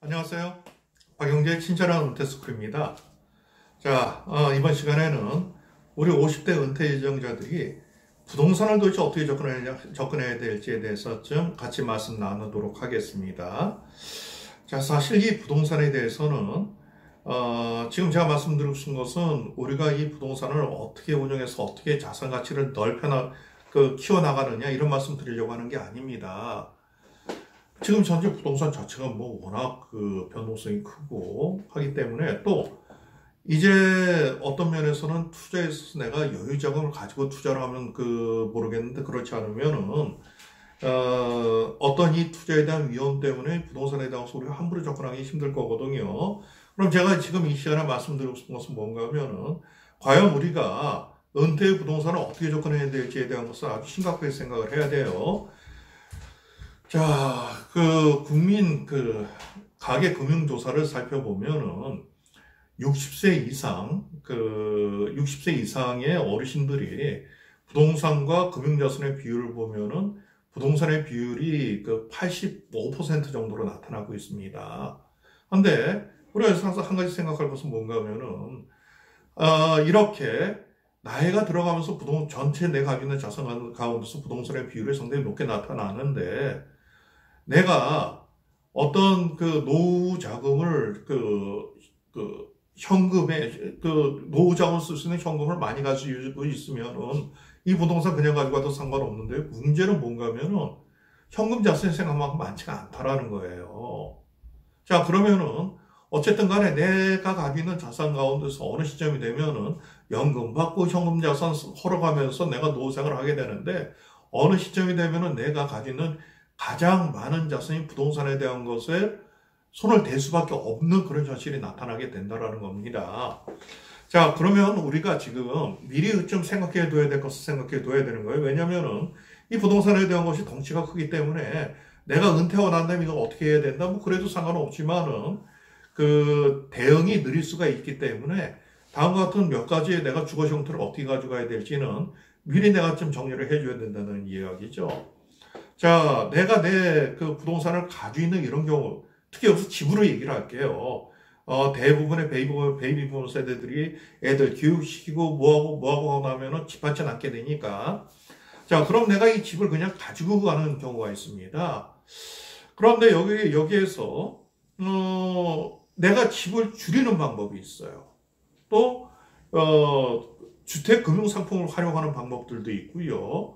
안녕하세요. 박영재의 친절한 은퇴스쿨입니다. 자, 이번 시간에는 우리 50대 은퇴 예정자들이 부동산을 도대체 어떻게 접근해야 될지에 대해서 좀 같이 말씀 나누도록 하겠습니다. 자, 사실 이 부동산에 대해서는 지금 제가 말씀드리고 싶은 것은 우리가 이 부동산을 어떻게 운영해서 어떻게 자산 가치를 키워나가느냐 이런 말씀 드리려고 하는 게 아닙니다. 지금 현재 부동산 자체가 워낙 변동성이 크고 하기 때문에 또 이제 어떤 면에서는 투자에 있어서 내가 여유 자금을 가지고 투자를 하면 모르겠는데 그렇지 않으면은 어떤 이 투자에 대한 위험 때문에 부동산에 대해서 우리가 함부로 접근하기 힘들 거거든요. 그럼 제가 지금 이 시간에 말씀드리고 싶은 것은 뭔가 하면은 과연 우리가 은퇴 부동산을 어떻게 접근해야 될지에 대한 것을 아주 심각하게 생각을 해야 돼요. 자, 국민 가계 금융조사를 살펴보면은 60세 이상의 어르신들이 부동산과 금융자산의 비율을 보면은 부동산의 비율이 85% 정도로 나타나고 있습니다. 근데 우리가 항상 한 가지 생각할 것은 뭔가 하면은, 이렇게 나이가 들어가면서 전체 내가 가지고 있는 자산 가운데서 부동산의 비율이 상당히 높게 나타나는데, 내가 어떤 노후 자금을 현금에 노후 자금을 쓸 수 있는 현금을 많이 가지고 있으면은 이 부동산 그냥 가지고 와도 상관없는데 문제는 뭔가 하면은 현금 자산이 생각만큼 많지가 않다라는 거예요. 자, 그러면은 어쨌든 간에 내가 가지고 있는 자산 가운데서 어느 시점이 되면은 연금 받고 현금 자산 헐어가면서 내가 노후 생활을 하게 되는데 어느 시점이 되면은 내가 가지고 있는 가장 많은 자산이 부동산에 대한 것에 손을 댈 수밖에 없는 그런 현실이 나타나게 된다는 겁니다. 자, 그러면 우리가 지금 미리 좀 생각해 둬야 될 것을 생각해 둬야 되는 거예요. 왜냐면은 이 부동산에 대한 것이 덩치가 크기 때문에 내가 은퇴하고 난 다음에 이걸 어떻게 해야 된다? 그래도 상관없지만은 대응이 느릴 수가 있기 때문에 다음과 같은 몇 가지의 내가 주거 형태를 어떻게 가져가야 될지는 미리 내가 좀 정리를 해줘야 된다는 이야기죠. 자, 내가 내 부동산을 가지고 있는 이런 경우, 특히 여기서 집으로 얘기를 할게요. 대부분의 베이비붐 세대들이 애들 교육시키고 뭐하고 나면은 집 한 채 낳게 되니까. 자, 그럼 내가 이 집을 그냥 가지고 가는 경우가 있습니다. 그런데 여기에서, 내가 집을 줄이는 방법이 있어요. 또, 주택금융상품을 활용하는 방법들도 있고요.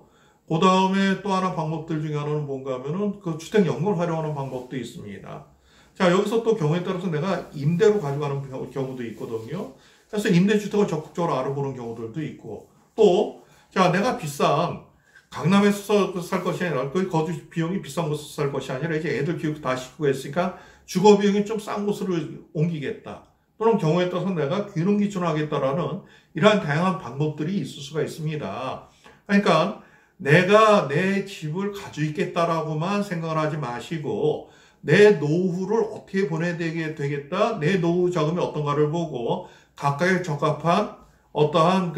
그 다음에 또 하나 방법들 중에 하나는 뭔가 하면은 주택연금을 활용하는 방법도 있습니다. 자, 여기서 또 경우에 따라서 내가 임대로 가져가는 경우도 있거든요. 그래서 임대주택을 적극적으로 알아보는 경우들도 있고, 또, 자, 내가 비싼 강남에서 살 것이 아니라, 거주 비용이 비싼 곳에서 살 것이 아니라, 이제 애들 교육 다 시키고 했으니까 주거 비용이 좀 싼 곳으로 옮기겠다. 또는 경우에 따라서 내가 귀농귀촌을 하겠다라는 이러한 다양한 방법들이 있을 수가 있습니다. 그러니까, 내가 내 집을 가지고 있겠다라고만 생각을 하지 마시고 내 노후를 어떻게 보내야 되겠다, 내 노후 자금이 어떤가를 보고 각각에 적합한 어떠한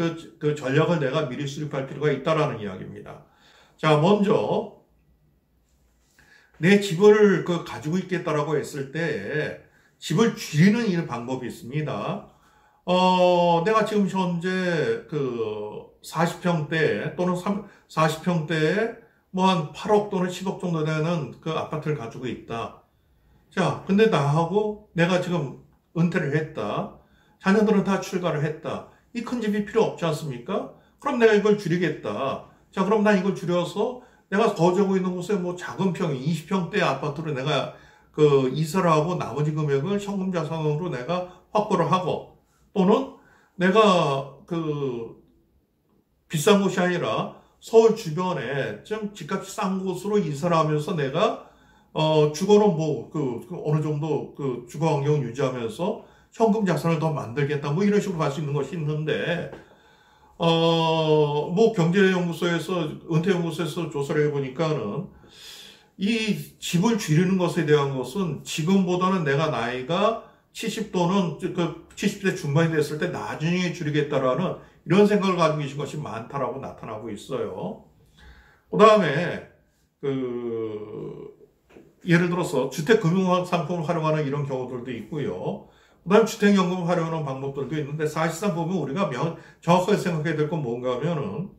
전략을 내가 미리 수립할 필요가 있다라는 이야기입니다. 자, 먼저 내 집을 가지고 있겠다라고 했을 때 집을 줄이는 이런 방법이 있습니다. 내가 지금 현재 40평대 또는 40평대에 한 8억 또는 10억 정도 되는 아파트를 가지고 있다. 자, 근데 나하고 내가 지금 은퇴를 했다. 자녀들은 다 출가를 했다. 이 큰 집이 필요 없지 않습니까? 그럼 내가 이걸 줄이겠다. 자, 그럼 난 이걸 줄여서 내가 거주하고 있는 곳에 작은 평, 20평대 아파트로 내가 이사를 하고 나머지 금액을 현금 자산으로 내가 확보를 하고 또는 내가 비싼 곳이 아니라 서울 주변에 좀 집값이 싼 곳으로 이사를 하면서 내가 주거는 어느 정도 주거 환경을 유지하면서 현금 자산을 더 만들겠다 이런 식으로 갈 수 있는 것이 있는데 경제연구소에서 은퇴연구소에서 조사를 해보니까는 이 집을 줄이는 것에 대한 것은 지금보다는 내가 나이가 70 또는 70대 중반이 됐을 때 나중에 줄이겠다라는 이런 생각을 가지고 계신 것이 많다라고 나타나고 있어요. 그 다음에 예를 들어서 주택금융상품을 활용하는 이런 경우들도 있고요. 그다음 주택연금을 활용하는 방법들도 있는데 사실상 보면 우리가 정확하게 생각해야 될 건 뭔가 하면은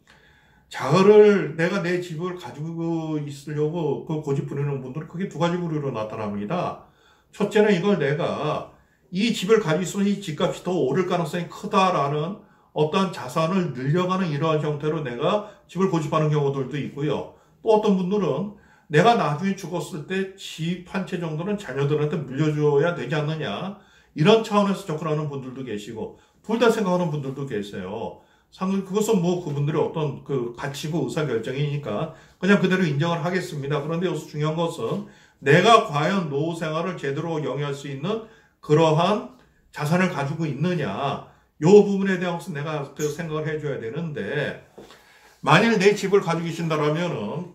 내가 내 집을 가지고 있으려고 그 고집 부리는 분들은 크게 두 가지 부류로 나타납니다. 첫째는 이걸 내가 이 집을 가지고 있으면 이 집값이 더 오를 가능성이 크다라는 어떠한 자산을 늘려가는 이러한 형태로 내가 집을 고집하는 경우들도 있고요. 또 어떤 분들은 내가 나중에 죽었을 때 집 한 채 정도는 자녀들한테 물려줘야 되지 않느냐 이런 차원에서 접근하는 분들도 계시고 둘 다 생각하는 분들도 계세요. 그것은 뭐 그분들의 어떤 그 가치고 의사결정이니까 그냥 그대로 인정을 하겠습니다. 그런데 여기서 중요한 것은 내가 과연 노후 생활을 제대로 영위할 수 있는 그러한 자산을 가지고 있느냐 이 부분에 대해서 내가 그 생각을 해줘야 되는데 만일 내 집을 가지고 계신다라면은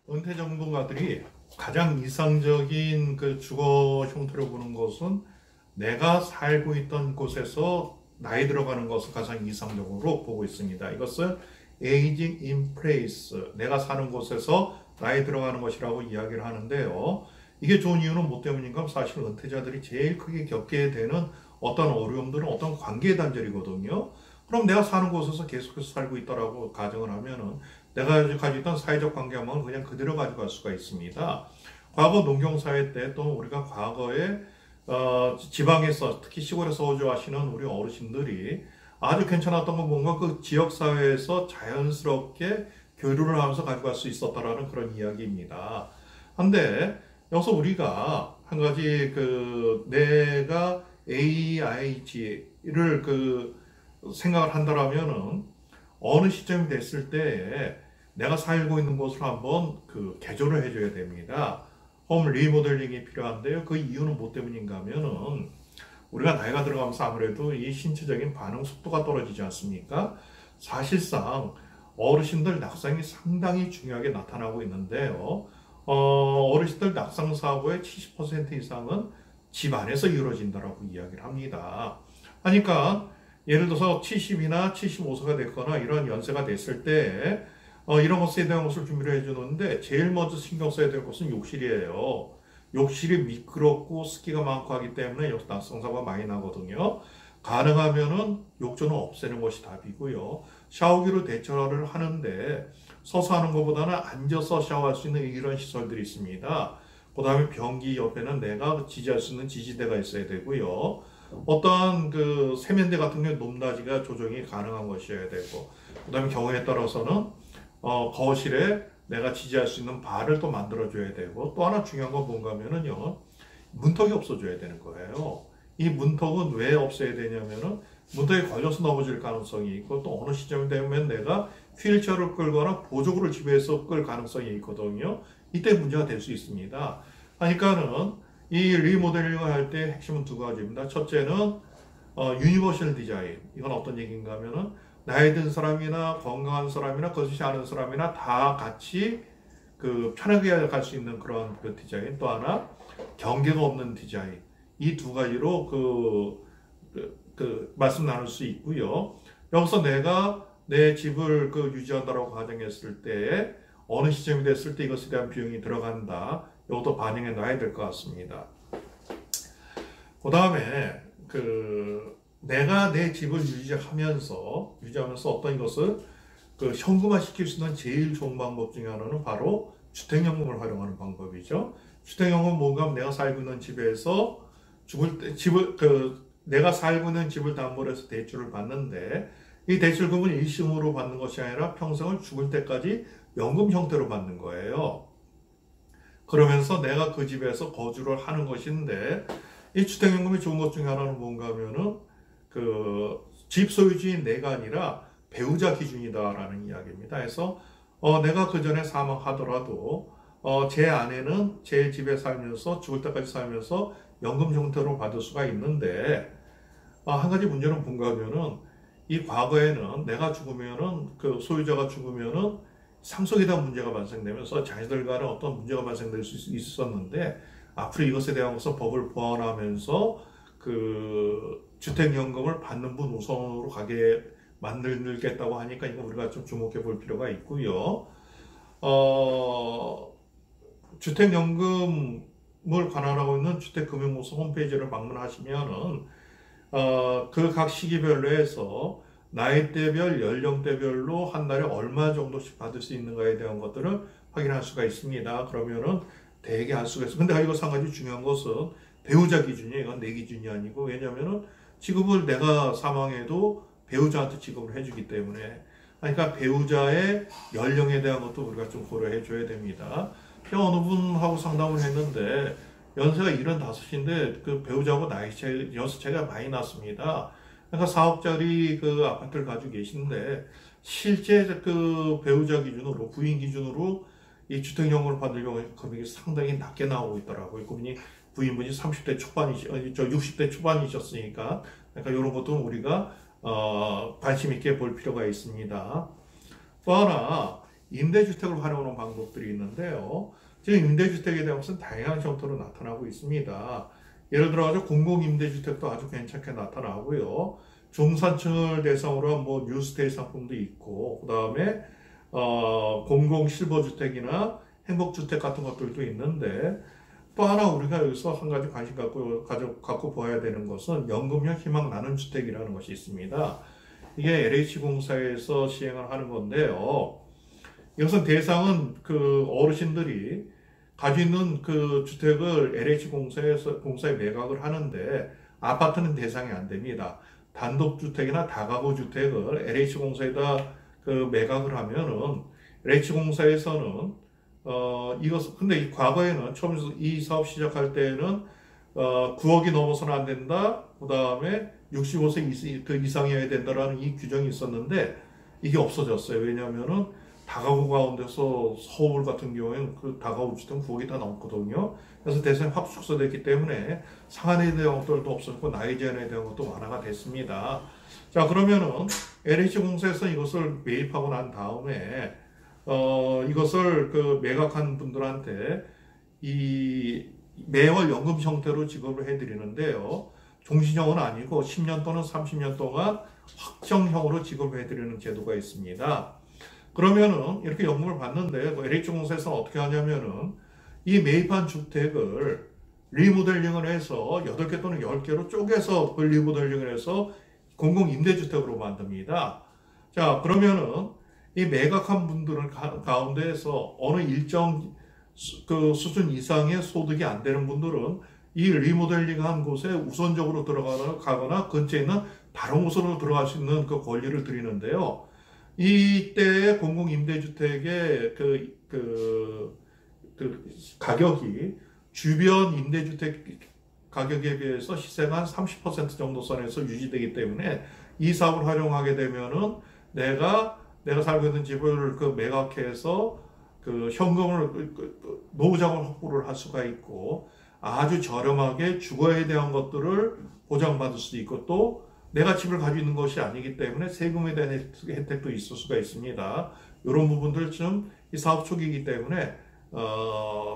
은퇴 전문가들이 가장 이상적인 그 주거 형태로 보는 것은 내가 살고 있던 곳에서 나이 들어가는 것을 가장 이상적으로 보고 있습니다. 이것을 aging in place, 내가 사는 곳에서 나이 들어가는 것이라고 이야기를 하는데요. 이게 좋은 이유는 뭐 때문인가? 사실 은퇴자들이 제일 크게 겪게 되는 어떤 어려움들은 어떤 관계 단절이거든요. 그럼 내가 사는 곳에서 계속해서 살고 있다라고 가정을 하면은 내가 가지고 있던 사회적 관계망을 그냥 그대로 가져갈 수가 있습니다. 과거 농경사회 때 또 우리가 과거에 지방에서 특히 시골에서 거주하시는 우리 어르신들이 아주 괜찮았던 건 뭔가 그 지역사회에서 자연스럽게 교류를 하면서 가져갈 수 있었다라는 그런 이야기입니다. 근데 여기서 우리가 한 가지 내가 AIG를 생각을 한다라면은 어느 시점이 됐을 때 내가 살고 있는 곳을 한번 개조를 해줘야 됩니다. 홈 리모델링이 필요한데요. 그 이유는 뭐 때문인가 하면은 우리가 나이가 들어가면서 아무래도 이 신체적인 반응 속도가 떨어지지 않습니까? 사실상 어르신들 낙상이 상당히 중요하게 나타나고 있는데요. 어르신들 낙상 사고의 70% 이상은 집 안에서 이루어진다라고 이야기를 합니다. 그러니까 예를 들어서 70이나 75세가 됐거나 이런 연세가 됐을 때 이런 것에 대한 것을 준비를 해주는데 제일 먼저 신경 써야 될 것은 욕실이에요. 욕실이 미끄럽고 습기가 많고 하기 때문에 여기서 낙상사고가 많이 나거든요. 가능하면은 욕조는 없애는 것이 답이고요. 샤워기로 대처를 하는데 서서 하는 것보다는 앉아서 샤워할 수 있는 이런 시설들이 있습니다. 그 다음에 변기 옆에는 내가 지지할 수 있는 지지대가 있어야 되고요. 어떠한 세면대 같은 경우 높낮이가 조정이 가능한 것이어야 되고, 그 다음에 경우에 따라서는 거실에 내가 지지할 수 있는 바를 또 만들어줘야 되고, 또 하나 중요한 건 뭔가 하면은요, 문턱이 없어져야 되는 거예요. 이 문턱은 왜 없어야 되냐면은, 문턱에 걸려서 넘어질 가능성이 있고, 또 어느 시점이 되면 내가 휠체어를 끌거나 보조구를 집에서 끌 가능성이 있거든요. 이때 문제가 될 수 있습니다. 그러니까는 이 리모델링을 할 때 핵심은 두 가지입니다. 첫째는 유니버셜 디자인. 이건 어떤 얘기인가 하면은 나이 든 사람이나 건강한 사람이나 거주지 않은 사람이나 다 같이 편하게 갈 수 있는 그런 디자인. 또 하나 경계가 없는 디자인. 이 두 가지로 말씀 나눌 수 있고요. 여기서 내가 내 집을 유지한다라고 가정했을 때 어느 시점이 됐을 때 이것에 대한 비용이 들어간다. 이것도 반영해 놔야 될 것 같습니다. 그 다음에 내가 내 집을 유지하면서 어떤 것을 현금화 시킬 수 있는 제일 좋은 방법 중에 하나는 바로 주택연금을 활용하는 방법이죠. 주택연금은 뭔가 하면 내가 살고 있는 집에서 내가 살고 있는 집을 담보로 해서 대출을 받는데 이 대출금은 일시금으로 받는 것이 아니라 평생을 죽을 때까지 연금 형태로 받는 거예요. 그러면서 내가 그 집에서 거주를 하는 것인데 이 주택연금이 좋은 것 중에 하나는 뭔가 하면은 집 소유주인 내가 아니라 배우자 기준이다라는 이야기입니다. 그래서 내가 그 전에 사망하더라도 제 아내는 제 집에 살면서 죽을 때까지 살면서 연금 형태로 받을 수가 있는데 한 가지 문제는 뭔가 하면은 이 과거에는 내가 죽으면은 소유자가 죽으면은 상속에 대한 문제가 발생되면서 자녀들 간에 어떤 문제가 발생될 수 있었는데 앞으로 이것에 대한 것을 법을 보완하면서 주택연금을 받는 분 우선으로 가게 만들겠다고 하니까 이거 우리가 좀 주목해 볼 필요가 있고요. 주택연금을 관할하고 있는 주택금융공사 홈페이지를 방문하시면은 그 각 시기별로 해서 나이대별, 연령대별로 한 달에 얼마 정도씩 받을 수 있는가에 대한 것들을 확인할 수가 있습니다. 그러면은 대개 알 수가 있어요. 근데 이거 한 가지 중요한 것은 배우자 기준이에요. 이건 내 기준이 아니고, 왜냐면은 지급을 내가 사망해도 배우자한테 지급을 해주기 때문에, 그러니까 배우자의 연령에 대한 것도 우리가 좀 고려해 줘야 됩니다. 제가 어느 분하고 상담을 했는데 연세가 75인데 그 배우자하고 나이 차이, 연세 차이가 많이 났습니다. 그러니까 4억짜리 그 아파트를 가지고 계신데 실제 그 배우자 기준으로, 부인 기준으로 이 주택연금을 받을 경우에 금액이 상당히 낮게 나오고 있더라고요. 그분이 부인분이 30대 초반이시, 60대 초반이셨으니까, 그러니까 이런 것도 우리가 관심 있게 볼 필요가 있습니다. 또 하나, 임대주택을 활용하는 방법들이 있는데요. 지금 임대주택에 대한 것은 다양한 형태로 나타나고 있습니다. 예를 들어 공공임대주택도 아주 괜찮게 나타나고요. 중산층을 대상으로 한 뭐 뉴스테이 상품도 있고, 그 다음에 공공실버주택이나 행복주택 같은 것들도 있는데, 또 하나 우리가 여기서 한 가지 관심 갖고 봐야 되는 것은 연금형 희망 나눔 주택이라는 것이 있습니다. 이게 LH공사에서 시행을 하는 건데요. 이것은 대상은 그 어르신들이 가지고 있는 그 주택을 LH공사에 매각을 하는데, 아파트는 대상이 안 됩니다. 단독주택이나 다가구 주택을 LH공사에다 그 매각을 하면은, LH공사에서는 근데 과거에는 처음 이 사업 시작할 때는 9억이 넘어서는 안 된다. 그 다음에 65세 이상이어야 된다라는 이 규정이 있었는데 이게 없어졌어요. 왜냐하면은 다가구 가운데서 서울 같은 경우에는 그 다가구 주택 9억이 다 넘거든요. 그래서 대상이 확 축소됐기 때문에 상한에 대한 것들도 없어졌고 나이 제한에 대한 것도 완화가 됐습니다. 자, 그러면은 LH공사에서 이것을 매입하고 난 다음에 이것을 그 매각한 분들한테 이 매월 연금 형태로 지급을 해드리는데요. 종신형은 아니고 10년 또는 30년 동안 확정형으로 지급을 해드리는 제도가 있습니다. 그러면은 이렇게 연금을 받는데 LH공사에서는 어떻게 하냐면은 이 매입한 주택을 리모델링을 해서 8개 또는 10개로 쪼개서 그 리모델링을 해서 공공임대주택으로 만듭니다. 자, 그러면은 이 매각한 분들은 가운데에서 어느 일정 그 수준 이상의 소득이 안 되는 분들은 이 리모델링한 곳에 우선적으로 들어가거나 근처에 있는 다른 곳으로 들어갈 수 있는 그 권리를 드리는데요. 이때 공공임대주택의 그 가격이 주변 임대주택 가격에 비해서 시세가 한 30% 정도 선에서 유지되기 때문에 이 사업을 활용하게 되면은 내가 살고 있는 집을 그 매각해서 그 현금을 노후자금 확보를 할 수가 있고 아주 저렴하게 주거에 대한 것들을 보장받을 수도 있고 또 내가 집을 가지고 있는 것이 아니기 때문에 세금에 대한 혜택도 있을 수가 있습니다. 이런 부분들 좀 이 사업 초기이기 때문에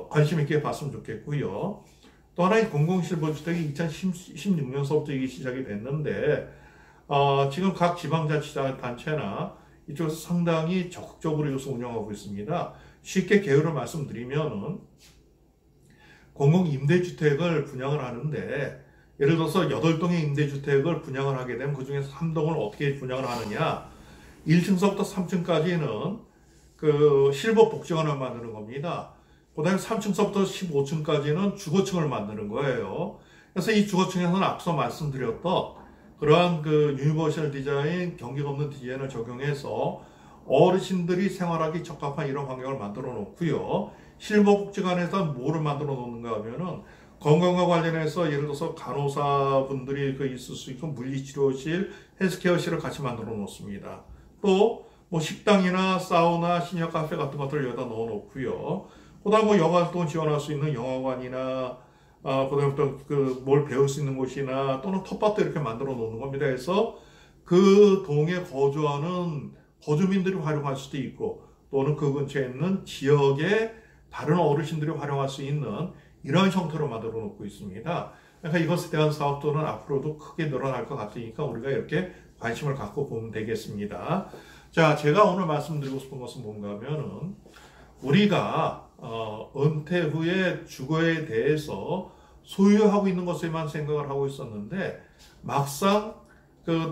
관심 있게 봤으면 좋겠고요. 또 하나의 공공실버주택이 2016년서부터 이게 시작이 됐는데 지금 각 지방자치단체나 이쪽에서 상당히 적극적으로 이것을 운영하고 있습니다. 쉽게 개요를 말씀드리면은 공공임대주택을 분양을 하는데 예를 들어서 8동의 임대주택을 분양을 하게 되면 그 중에서 3동을 어떻게 분양을 하느냐 1층서부터 3층까지는 그 실버 복지관을 만드는 겁니다. 그 다음에 3층서부터 15층까지는 주거층을 만드는 거예요. 그래서 이 주거층에서는 앞서 말씀드렸던 그러한 그 유니버셜 디자인, 경계가 없는 디자인을 적용해서 어르신들이 생활하기 적합한 이런 환경을 만들어 놓고요. 실버복지관에서 뭐를 만들어 놓는가 하면은 건강과 관련해서 예를 들어서 간호사분들이 그 있을 수 있고 물리치료실, 헬스케어실을 같이 만들어 놓습니다. 또 뭐 식당이나 사우나, 시니어 카페 같은 것들을 여기다 넣어 놓고요. 그다음 뭐 여가 활동을 지원할 수 있는 영화관이나 그다음에 또 그 뭘 배울 수 있는 곳이나 또는 텃밭도 이렇게 만들어 놓는 겁니다. 그래서 그 동에 거주하는 거주민들이 활용할 수도 있고 또는 그 근처에 있는 지역의 다른 어르신들이 활용할 수 있는 이런 형태로 만들어 놓고 있습니다. 그러니까 이것에 대한 사업들은 앞으로도 크게 늘어날 것 같으니까 우리가 이렇게 관심을 갖고 보면 되겠습니다. 자, 제가 오늘 말씀드리고 싶은 것은 뭔가 하면은 우리가 은퇴 후에 주거에 대해서 소유하고 있는 것에만 생각을 하고 있었는데 막상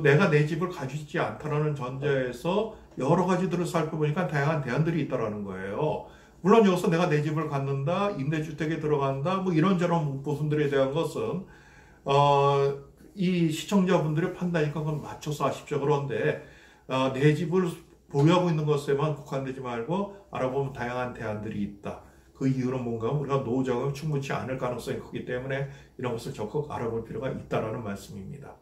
내가 내 집을 가지고 있지 않다라는 전제에서 여러 가지들을 살펴보니까 다양한 대안들이 있다라는 거예요. 물론 여기서 내가 내 집을 갖는다, 임대주택에 들어간다, 뭐 이런저런 부분들에 대한 것은 이 시청자분들의 판단이니까 그건 맞춰서 하십시오. 그런데 내 집을 보유하고 있는 것에만 국한되지 말고 알아보면 다양한 대안들이 있다. 그 이유는 뭔가 우리가 노후 자금이 충분치 않을 가능성이 크기 때문에 이런 것을 적극 알아볼 필요가 있다라는 말씀입니다.